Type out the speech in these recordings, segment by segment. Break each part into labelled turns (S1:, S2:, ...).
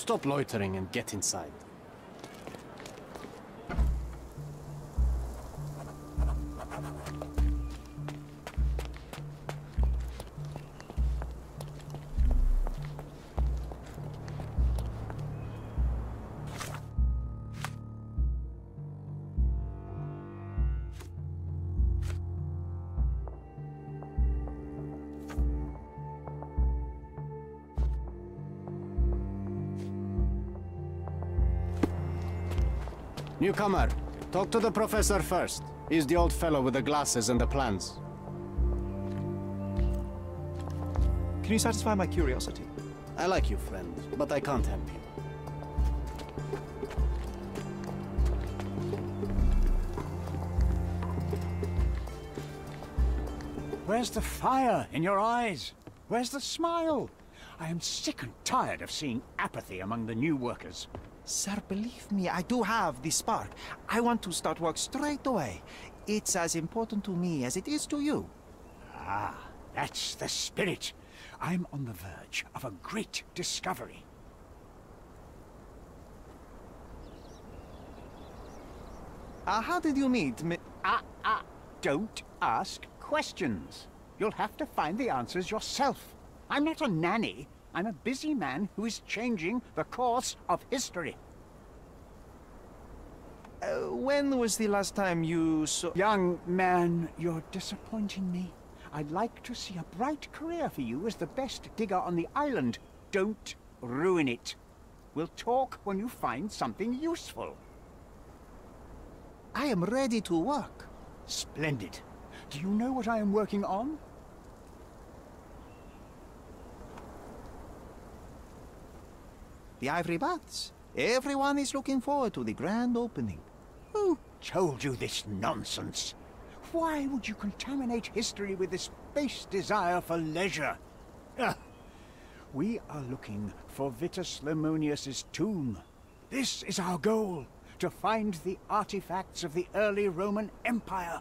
S1: Stop loitering and get inside. Newcomer, talk to the professor first. He's the old fellow with the glasses and the plans.
S2: Can you satisfy my curiosity?
S1: I like you, friend, but I can't help you.
S3: Where's the fire in your eyes? Where's the smile? I am sick and tired of seeing apathy among the new workers.
S2: Sir, believe me, I do have the spark. I want to start work straight away. It's as important to me as it is to you.
S3: Ah, that's the spirit. I'm on the verge of a great discovery.
S2: How did you meet me?
S3: Don't ask questions. You'll have to find the answers yourself. I'm not a nanny. I'm a busy man who is changing the course of history.
S2: When was the last time you saw...
S3: Young man, you're disappointing me. I'd like to see a bright career for you as the best digger on the island. Don't ruin it. We'll talk when you find something useful.
S2: I am ready to work.
S3: Splendid. Do you know what I am working on?
S2: The Ivory Baths. Everyone is looking forward to the grand opening.
S3: Who told you this nonsense? Why would you contaminate history with this base desire for leisure? We are looking for Vitus Lemonius's tomb. This is our goal, to find the artifacts of the early Roman Empire.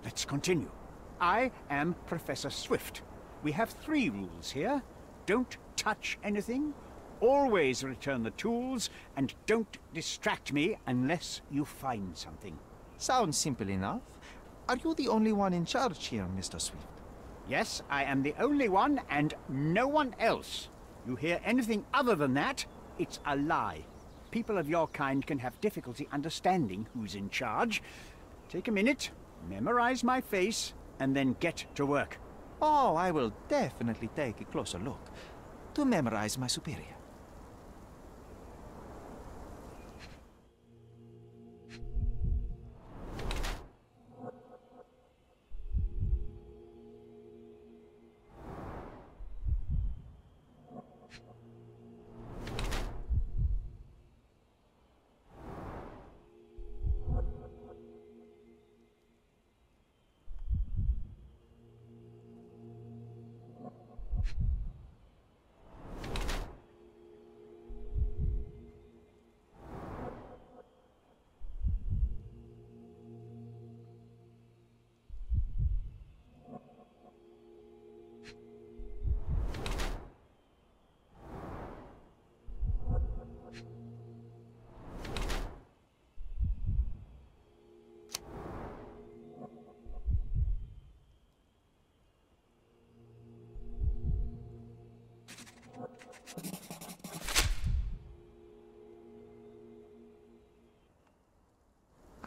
S3: Let's continue. I am Professor Swift. We have 3 rules here. Don't touch anything, always return the tools, and don't distract me unless you find something.
S2: Sounds simple enough. Are you the only one in charge here, Mr. Swift?
S3: Yes, I am the only one, and no one else. You hear anything other than that, it's a lie. People of your kind can have difficulty understanding who's in charge. Take a minute, memorize my face, and then get to work.
S2: Oh, I will definitely take a closer look to memorize my superior.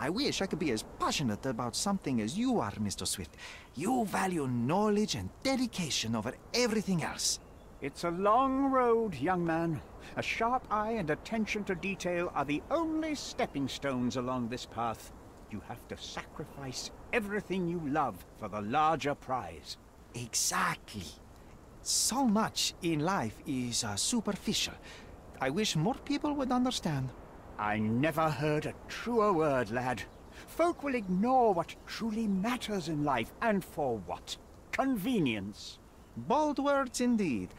S2: I wish I could be as passionate about something as you are, Mr. Swift. You value knowledge and dedication over everything else.
S3: It's a long road, young man. A sharp eye and attention to detail are the only stepping stones along this path. You have to sacrifice everything you love for the larger prize.
S2: Exactly. So much in life is superficial. I wish more people would understand.
S3: I never heard a truer word, lad. Folk will ignore what truly matters in life, and for what? Convenience.
S2: Bold words indeed.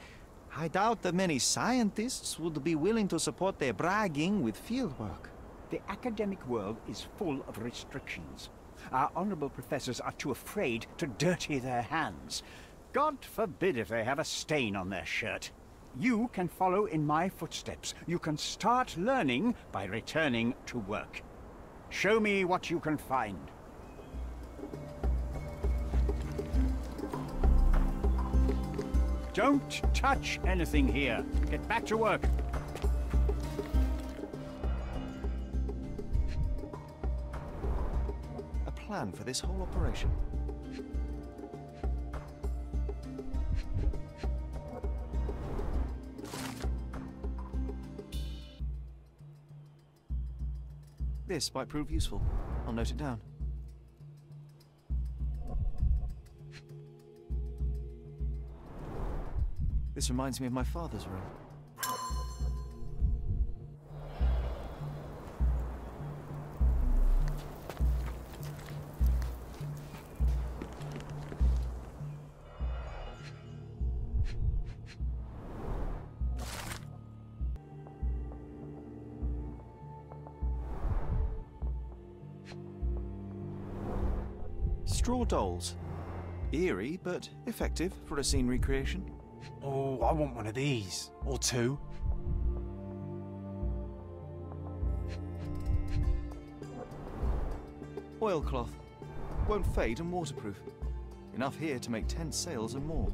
S2: I doubt that many scientists would be willing to support their bragging with fieldwork.
S3: The academic world is full of restrictions. Our honorable professors are too afraid to dirty their hands. God forbid if they have a stain on their shirt. you can follow in my footsteps. You can start learning by returning to work. Show me what you can find. Don't touch anything here. Get back to work.
S2: A plan for this whole operation. This might prove useful. I'll note it down. This reminds me of my father's room. Straw dolls. Eerie, but effective for a scene recreation.
S4: Oh, I want one of these. Or two.
S2: Oilcloth. Won't fade and waterproof. Enough here to make 10 sails and more.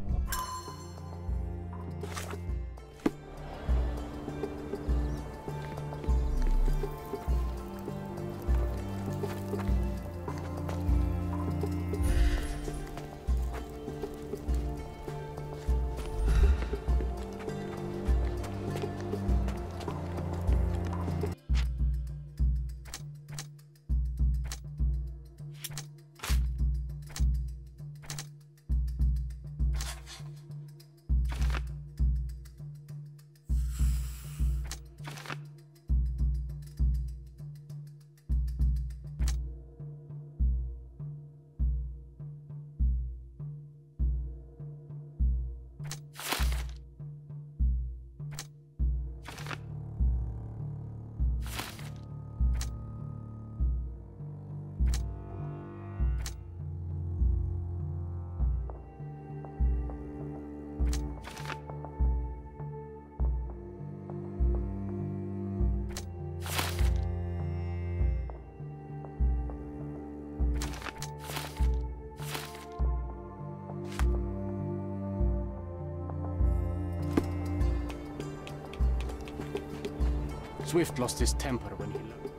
S1: Swift lost his temper when he learned.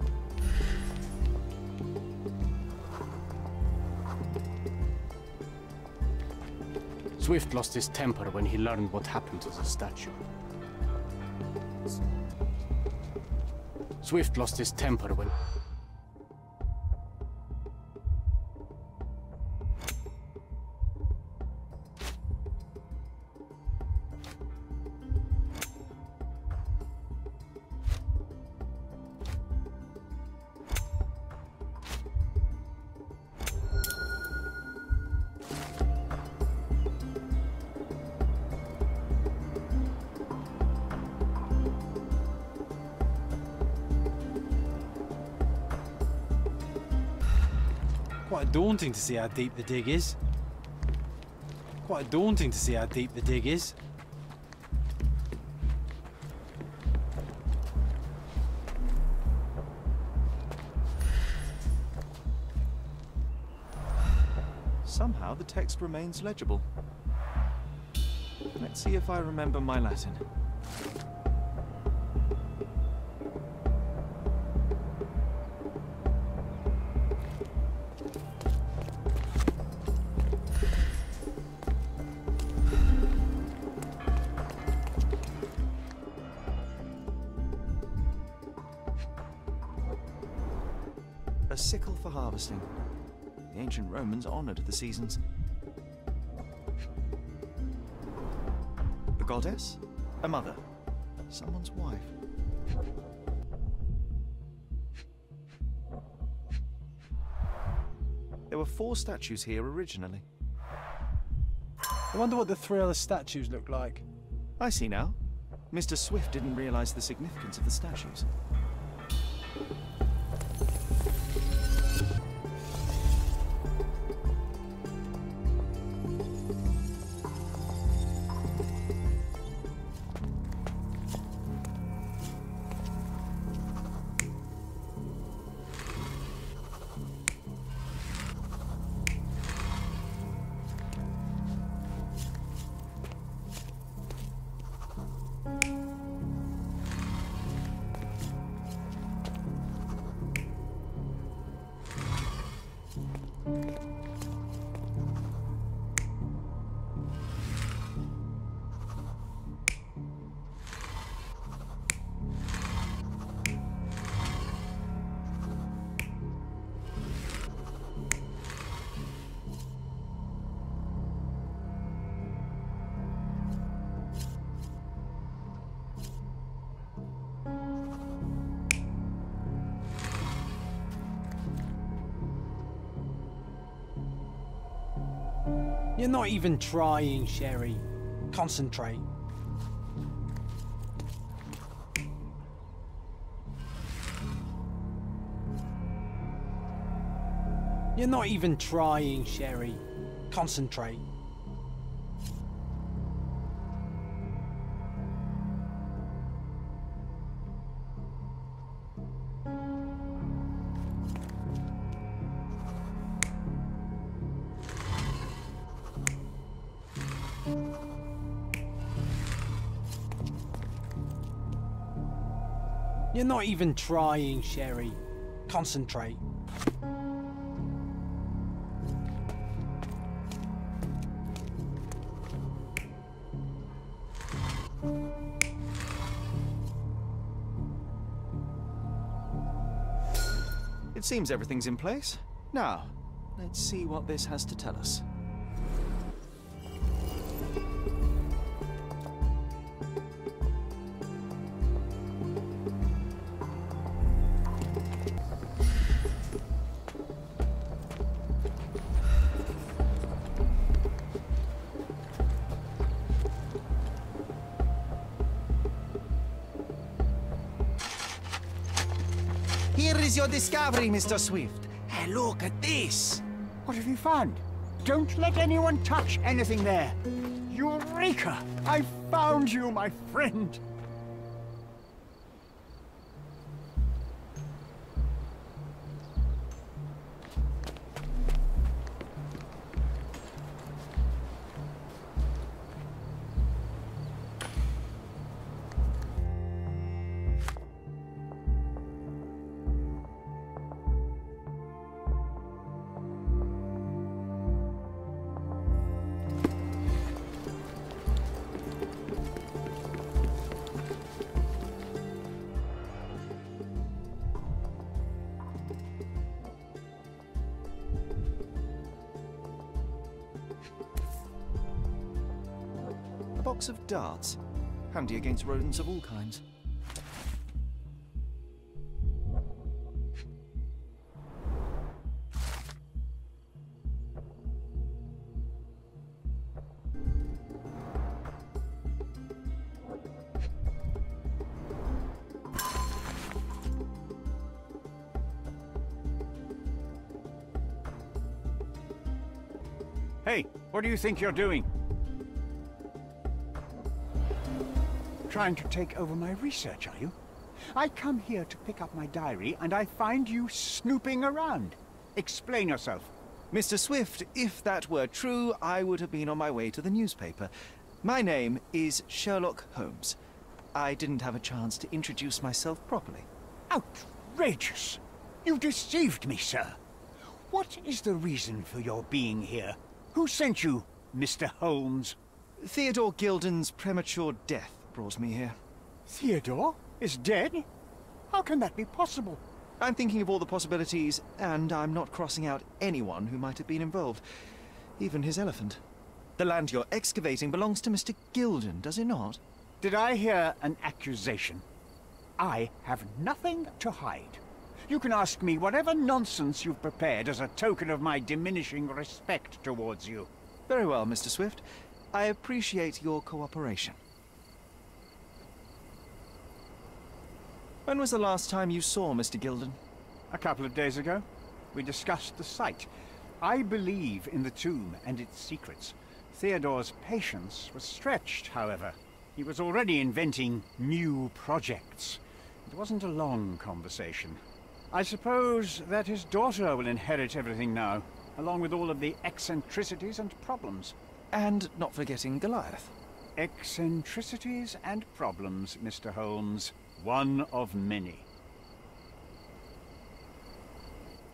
S1: Swift lost his temper when he learned what happened to the statue. Swift lost his temper when...
S4: Quite daunting to see how deep the dig is. Quite daunting to see how deep the dig is.
S2: Somehow the text remains legible. Let's see if I remember my Latin. A sickle for harvesting. The ancient Romans honored the seasons. A goddess? A mother? Someone's wife? There were 4 statues here originally.
S4: I wonder what the 3 other statues look like.
S2: I see now. Mr. Swift didn't realize the significance of the statues.
S4: You're not even trying, Sherry. Concentrate. You're not even trying, Sherry. Concentrate. You're not even trying, Sherry. Concentrate.
S2: It seems everything's in place. Now, let's see what this has to tell us. Here is your discovery, Mr. Swift. Hey, look at this.
S3: What have you found? Don't let anyone touch anything there. Eureka! I found you, my friend.
S2: A box of darts. Handy against rodents of all kinds.
S3: Hey, what do you think you're doing? Trying to take over my research, are you? I come here to pick up my diary, and I find you snooping around. Explain yourself.
S2: Mr. Swift, if that were true, I would have been on my way to the newspaper. My name is Sherlock Holmes. I didn't have a chance to introduce myself properly.
S3: Outrageous! You deceived me, sir. What is the reason for your being here? Who sent you, Mr. Holmes?
S2: Theodore Gilden's premature death brought me here.
S3: Theodore is dead? How can that be possible?
S2: I'm thinking of all the possibilities, and I'm not crossing out anyone who might have been involved. Even his elephant. The land you're excavating belongs to Mr. Gilden, does it not?
S3: Did I hear an accusation? I have nothing to hide. You can ask me whatever nonsense you've prepared as a token of my diminishing respect towards you.
S2: Very well, Mr. Swift. I appreciate your cooperation. When was the last time you saw Mr. Gilden?
S3: A couple of days ago. We discussed the site. I believe in the tomb and its secrets. Theodore's patience was stretched, however. He was already inventing new projects. It wasn't a long conversation. I suppose that his daughter will inherit everything now, along with all of the eccentricities and problems.
S2: And not forgetting Goliath.
S3: Eccentricities and problems, Mr. Holmes. One of many.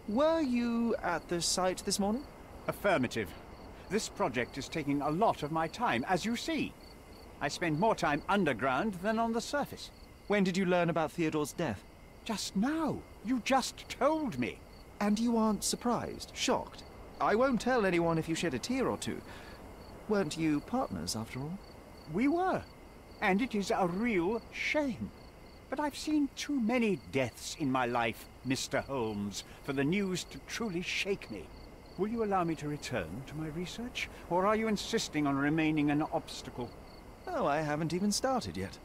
S2: Were you at the site this morning?
S3: Affirmative. This project is taking a lot of my time, as you see. I spend more time underground than on the surface.
S2: When did you learn about Theodore's death?
S3: Just now. You just told me.
S2: And you aren't surprised, shocked? I won't tell anyone if you shed a tear or two. Weren't you partners, after all?
S3: We were. And it is a real shame. But I've seen too many deaths in my life, Mr. Holmes, for the news to truly shake me. Will you allow me to return to my research, or are you insisting on remaining an obstacle?
S2: Oh, I haven't even started yet.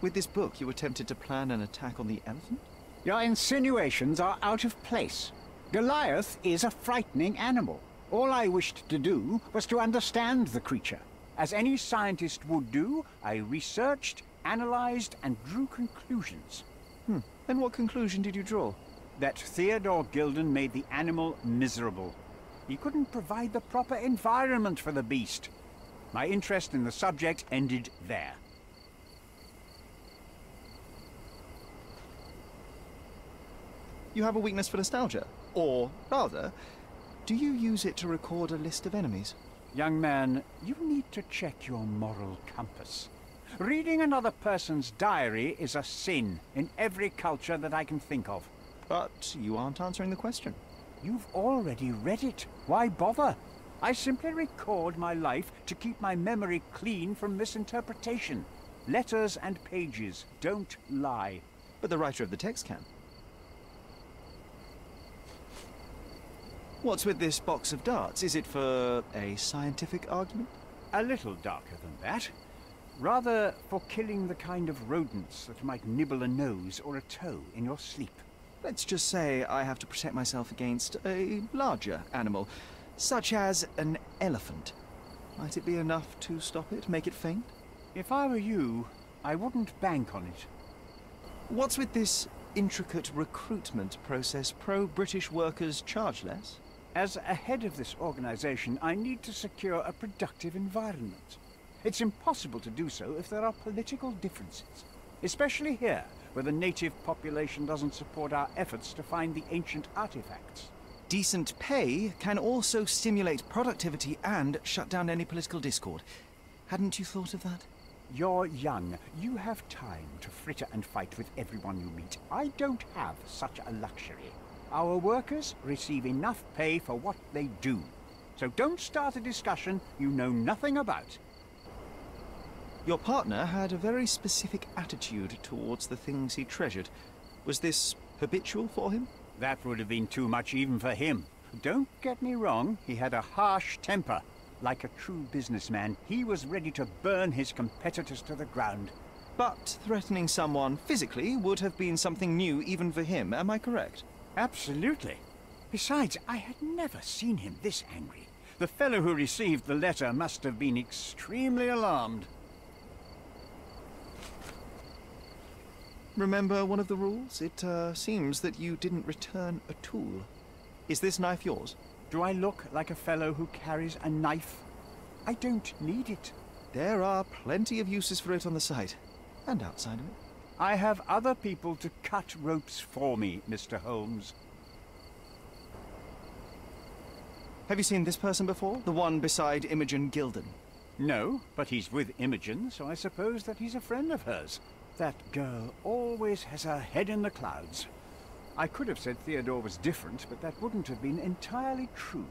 S2: With this book, you attempted to plan an attack on the elephant?
S3: Your insinuations are out of place. Goliath is a frightening animal. All I wished to do was to understand the creature. As any scientist would do, I researched, analyzed, and drew conclusions.
S2: And what conclusion did you draw?
S3: That Theodore Gilden made the animal miserable. He couldn't provide the proper environment for the beast. My interest in the subject ended there.
S2: You have a weakness for nostalgia. Or, rather, do you use it to record a list of enemies?
S3: Young man, you need to check your moral compass. Reading another person's diary is a sin in every culture that I can think of.
S2: But you aren't answering the question.
S3: You've already read it. Why bother? I simply record my life to keep my memory clean from misinterpretation. Letters and pages don't lie.
S2: But the writer of the text can. What's with this box of darts? Is it for a scientific argument?
S3: A little darker than that. Rather for killing the kind of rodents that might nibble a nose or a toe in your sleep.
S2: Let's just say I have to protect myself against a larger animal, such as an elephant. Might it be enough to stop it, make it faint?
S3: If I were you, I wouldn't bank on it.
S2: What's with this intricate recruitment process? Pro-British workers charge less?
S3: As a head of this organization, I need to secure a productive environment. It's impossible to do so if there are political differences, especially here, where the native population doesn't support our efforts to find the ancient artifacts.
S2: Decent pay can also stimulate productivity and shut down any political discord. Hadn't you thought of that?
S3: You're young. You have time to fritter and fight with everyone you meet. I don't have such a luxury. Our workers receive enough pay for what they do. So don't start a discussion you know nothing about.
S2: Your partner had a very specific attitude towards the things he treasured. Was this habitual for him?
S3: That would have been too much even for him. Don't get me wrong, he had a harsh temper. Like a true businessman, he was ready to burn his competitors to the ground.
S2: But threatening someone physically would have been something new even for him, am I correct?
S3: Absolutely. Besides, I had never seen him this angry. The fellow who received the letter must have been extremely alarmed.
S2: Remember one of the rules? It seems that you didn't return a tool. Is this knife yours?
S3: Do I look like a fellow who carries a knife? I don't need it.
S2: There are plenty of uses for it on the site, and outside of it.
S3: I have other people to cut ropes for me, Mr. Holmes.
S2: Have you seen this person before? The one beside Imogen Gilden?
S3: No, but he's with Imogen, so I suppose that he's a friend of hers. That girl always has her head in the clouds. I could have said Theodore was different, but that wouldn't have been entirely true.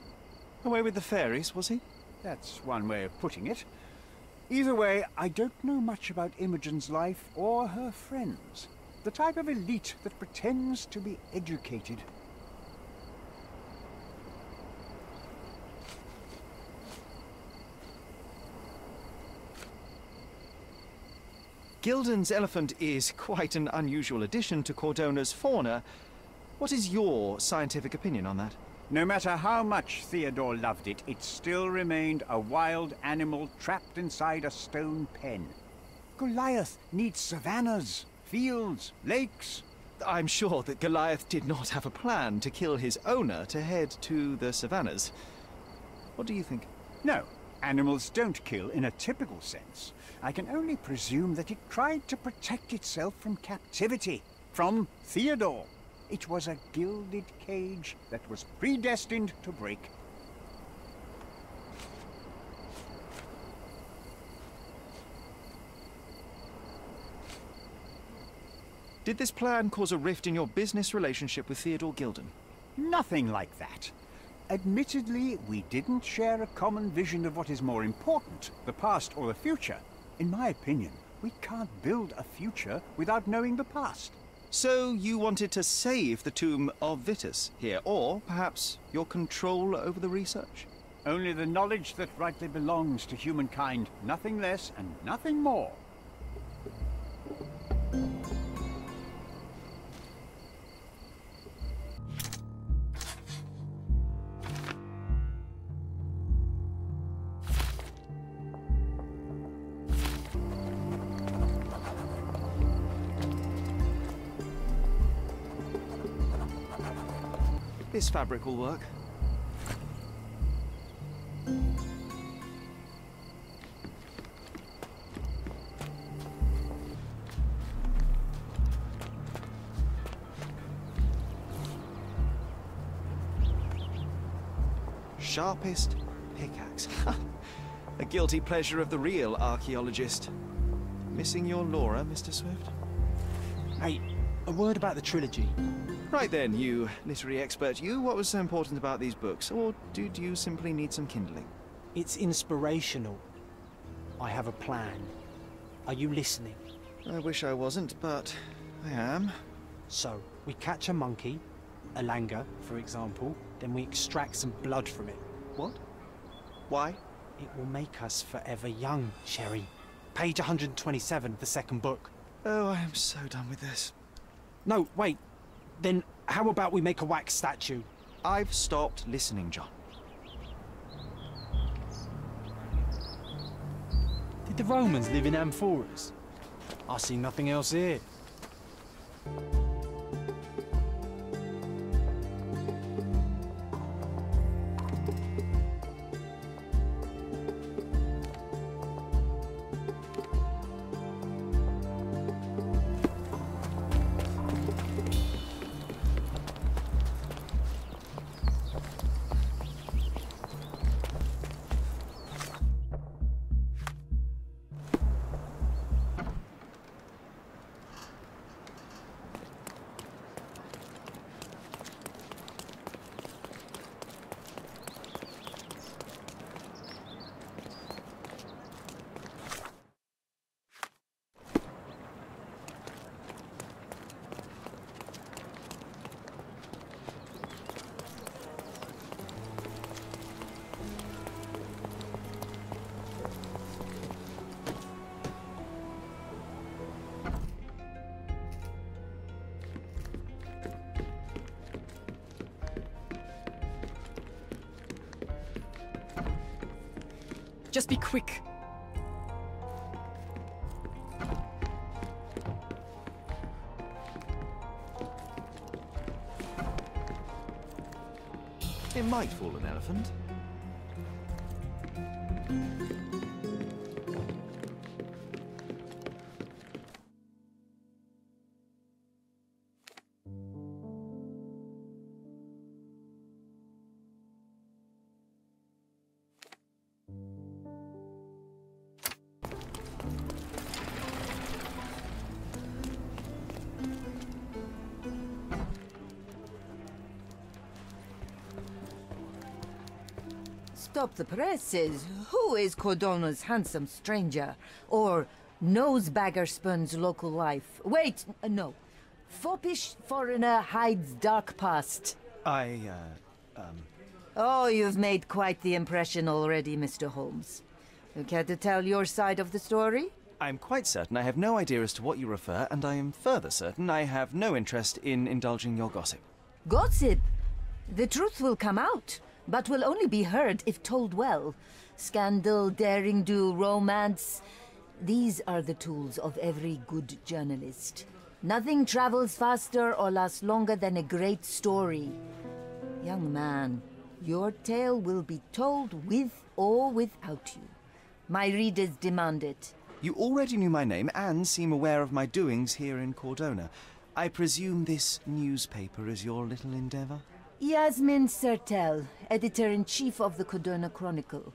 S2: Away with the fairies, was he?
S3: That's one way of putting it. Either way, I don't know much about Imogen's life or her friends. The type of elite that pretends to be educated.
S2: Gilden's elephant is quite an unusual addition to Cordona's fauna. What is your scientific opinion on that?
S3: No matter how much Theodore loved it, it still remained a wild animal trapped inside a stone pen. Goliath needs savannas, fields, lakes.
S2: I'm sure that Goliath did not have a plan to kill his owner to head to the savannas. What do you think?
S3: No, animals don't kill in a typical sense. I can only presume that it tried to protect itself from captivity, from Theodore. It was a gilded cage that was predestined to break.
S2: Did this plan cause a rift in your business relationship with Theodore Gilden?
S3: Nothing like that. Admittedly, we didn't share a common vision of what is more important, the past or the future. In my opinion, We can't build a future without knowing the past.
S2: So you wanted to save the tomb of Vitus here, or perhaps your control over the research?
S3: Only the knowledge that rightly belongs to humankind, nothing less and nothing more.
S2: This fabric will work. Sharpest pickaxe. A guilty pleasure of the real archaeologist. Missing your Laura, Mr. Swift?
S4: Hey, a word about the trilogy.
S2: Right then, you literary expert, what was so important about these books? Or did you simply need some kindling?
S4: It's inspirational. I have a plan. Are you listening?
S2: I wish I wasn't, but I am.
S4: So, we catch a monkey, a langur, for example, then we extract some blood from it.
S2: What? Why?
S4: It will make us forever young, Sherry. Page 127 of the second book.
S2: Oh, I am so done with this.
S4: No, wait. Then how about we make a wax statue?
S2: I've stopped listening, John.
S4: Did the Romans live in amphoras? I see nothing else here.
S5: Just be quick.
S2: It might fool an elephant.
S6: Stop the presses. Who is Cordona's handsome stranger? Or Nosebaggerspun's local life? Wait, no. Foppish foreigner hides dark past. Oh, you've made quite the impression already, Mr. Holmes. You care to tell your side of the story?
S2: I'm quite certain I have no idea as to what you refer, and I am further certain I have no interest in indulging your gossip.
S6: Gossip? The truth will come out, but will only be heard if told well. Scandal, daring-do, romance. These are the tools of every good journalist. Nothing travels faster or lasts longer than a great story. Young man, your tale will be told with or without you. My readers demand it.
S2: You already knew my name and seem aware of my doings here in Cordona. I presume this newspaper is your little endeavor?
S6: Yasmin Sertel, editor-in-chief of the Cordona Chronicle.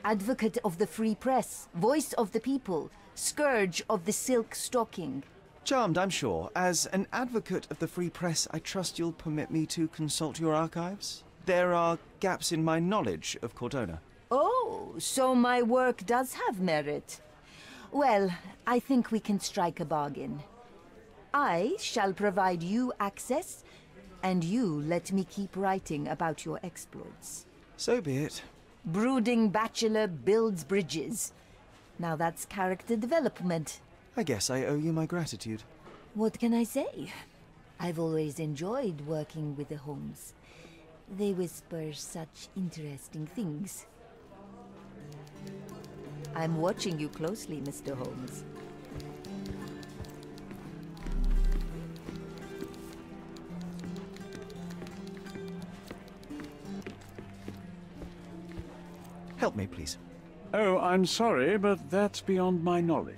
S6: Advocate of the free press, voice of the people, scourge of the silk stocking.
S2: Charmed, I'm sure. As an advocate of the free press, I trust you'll permit me to consult your archives? There are gaps in my knowledge of Cordona.
S6: Oh, so my work does have merit. Well, I think we can strike a bargain. I shall provide you access, and you let me keep writing about your exploits.
S2: So be it.
S6: Brooding bachelor builds bridges. Now that's character development.
S2: I guess I owe you my gratitude.
S6: What can I say? I've always enjoyed working with the Holmes. They whisper such interesting things. I'm watching you closely, Mr. Holmes.
S2: Help me, please.
S3: Oh, I'm sorry, but that's beyond my knowledge.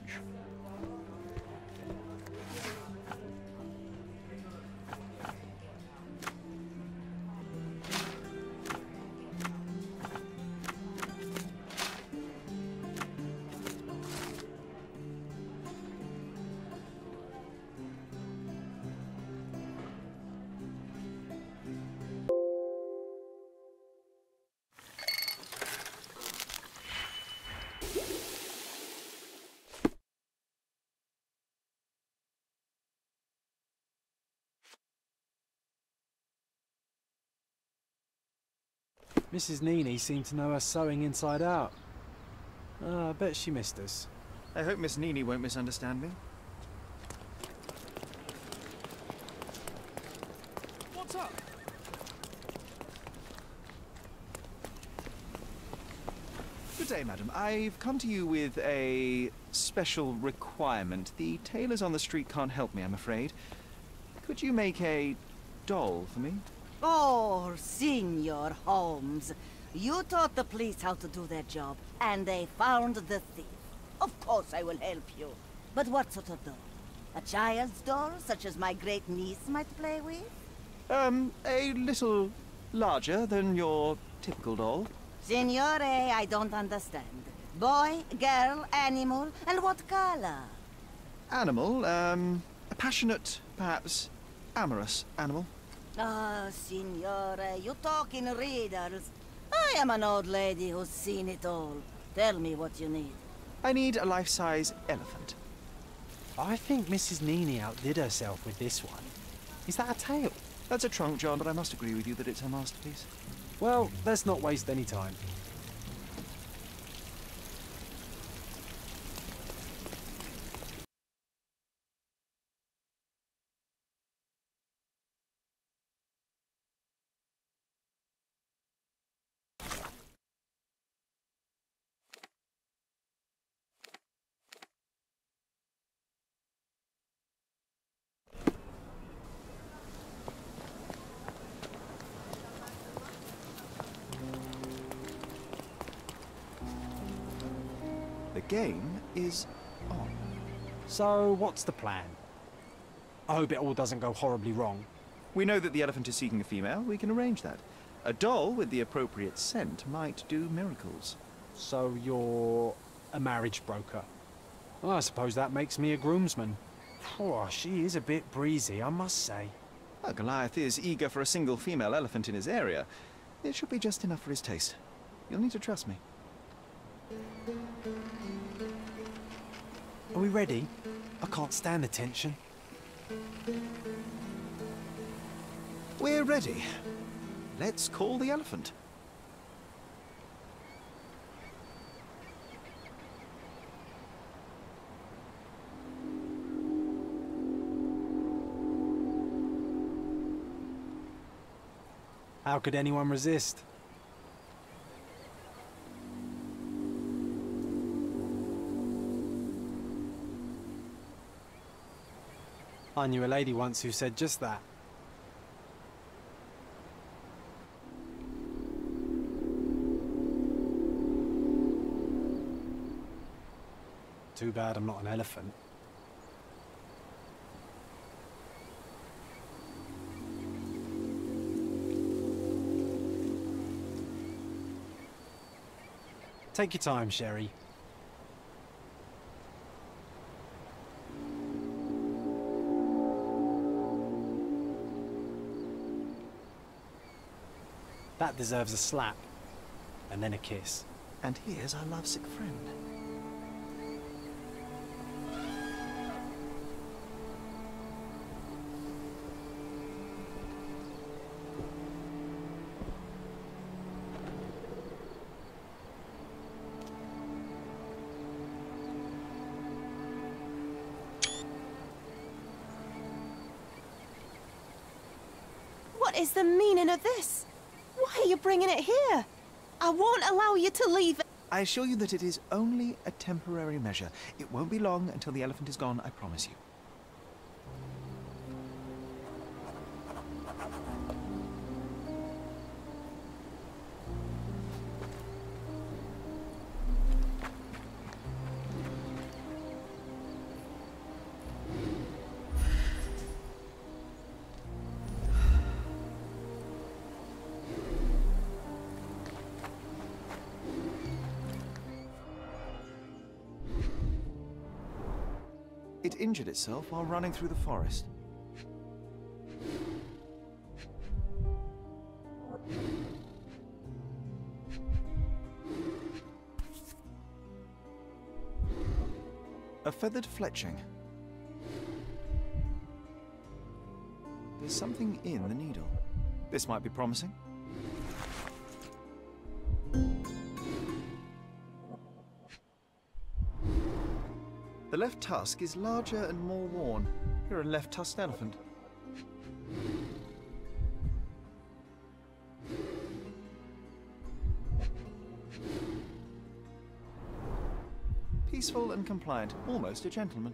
S4: Mrs. Nini seemed to know her sewing inside out. I bet she missed us.
S2: I hope Miss Nini won't misunderstand me.
S4: What's up?
S2: Good day, madam. I've come to you with a special requirement. The tailors on the street can't help me, I'm afraid. Could you make a doll for me?
S7: Oh, Senor Holmes. You taught the police how to do their job, and they found the thief. Of course I will help you. But what sort of doll? A child's doll, such as my great niece might play with?
S2: A little larger than your typical doll.
S7: Signore, I don't understand. Boy, girl, animal, and what color?
S2: Animal, a passionate, perhaps amorous animal.
S7: Ah, Signore, you talk in riddles. I am an old lady who's seen it all. Tell me what you need.
S2: I need a life-size elephant.
S4: I think Mrs. Nini outdid herself with this one. Is that a tail?
S2: That's a trunk, John, but I must agree with you that it's her masterpiece.
S4: Well, let's not waste any time.
S2: The game is on.
S4: So, what's the plan? I hope it all doesn't go horribly wrong.
S2: We know that the elephant is seeking a female. We can arrange that. A doll with the appropriate scent might do miracles.
S4: So you're a marriage broker. Well, I suppose that makes me a groomsman. Oh, she is a bit breezy, I must say.
S2: Well, Goliath is eager for a single female elephant in his area. It should be just enough for his taste. You'll need to trust me.
S4: Are we ready? I can't stand the tension.
S2: We're ready. Let's call the elephant.
S4: How could anyone resist? I knew a lady once who said just that. Too bad I'm not an elephant. Take your time, Sherry. That deserves a slap, and then a kiss.
S2: And here's our lovesick friend.
S8: What is the meaning of this? Why are you bringing it here? I won't allow you to leave it.
S2: I assure you that it is only a temporary measure. It won't be long until the elephant is gone, I promise you. It injured itself while running through the forest. A feathered fletching. There's something in the needle. This might be promising. The left tusk is larger and more worn. You're a left-tusked elephant. Peaceful and compliant, almost a gentleman.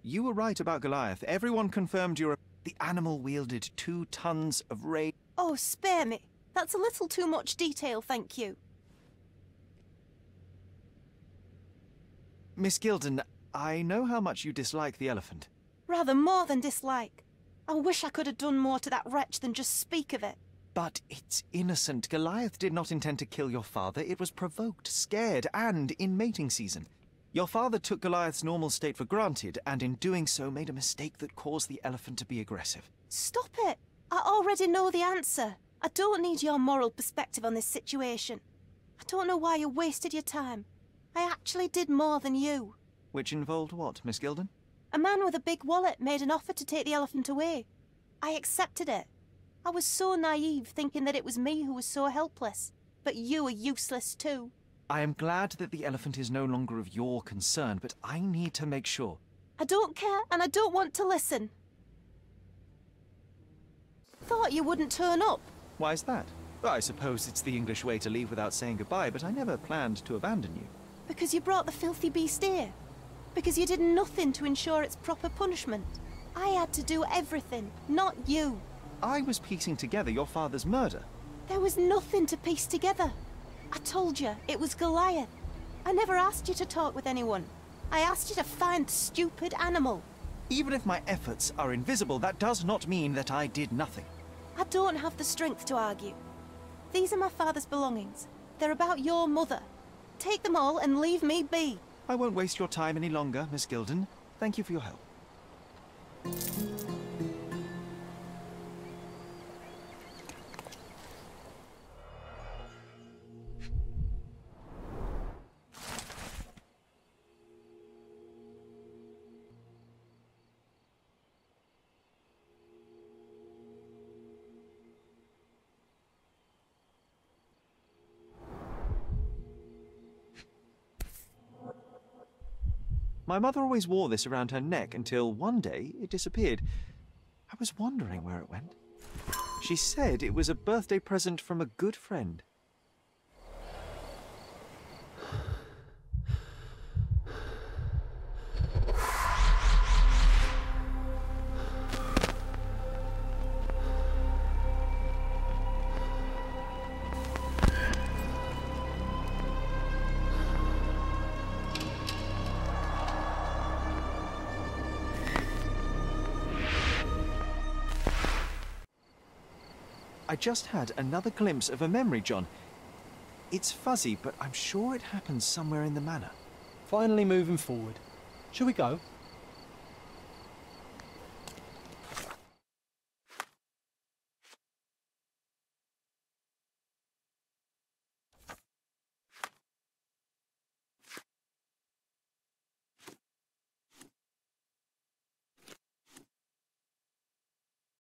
S2: You were right about Goliath. Everyone confirmed you're The animal wielded 2 tons of rage.
S8: Oh, spare me. That's a little too much detail, thank you.
S2: Miss Gilden, I know how much you dislike the elephant.
S8: Rather more than dislike. I wish I could have done more to that wretch than just speak of it.
S2: But it's innocent. Goliath did not intend to kill your father. It was provoked, scared, and in mating season. Your father took Goliath's normal state for granted, and in doing so made a mistake that caused the elephant to be aggressive.
S8: Stop it! I already know the answer. I don't need your moral perspective on this situation. I don't know why you wasted your time. I actually did more than you.
S2: Which involved what, Miss Gilden?
S8: A man with a big wallet made an offer to take the elephant away. I accepted it. I was so naive, thinking that it was me who was so helpless. But you are useless too.
S2: I am glad that the elephant is no longer of your concern, but I need to make sure.
S8: I don't care, and I don't want to listen. Thought you wouldn't turn up.
S2: Why's that? Well, I suppose it's the English way to leave without saying goodbye, but I never planned to abandon you.
S8: Because you brought the filthy beast here. Because you did nothing to ensure its proper punishment. I had to do everything, not you.
S2: I was piecing together your father's murder.
S8: There was nothing to piece together. I told you, it was Goliath. I never asked you to talk with anyone. I asked you to find the stupid animal.
S2: Even if my efforts are invisible, that does not mean that I did nothing.
S8: I don't have the strength to argue. These are my father's belongings. They're about your mother. Take them all and leave me be.
S2: I won't waste your time any longer, Miss Gilden. Thank you for your help. My mother always wore this around her neck until one day it disappeared. I was wondering where it went. She said it was a birthday present from a good friend. I just had another glimpse of a memory, John. It's fuzzy, but I'm sure it happened somewhere in the manor.
S4: Finally moving forward. Shall we go?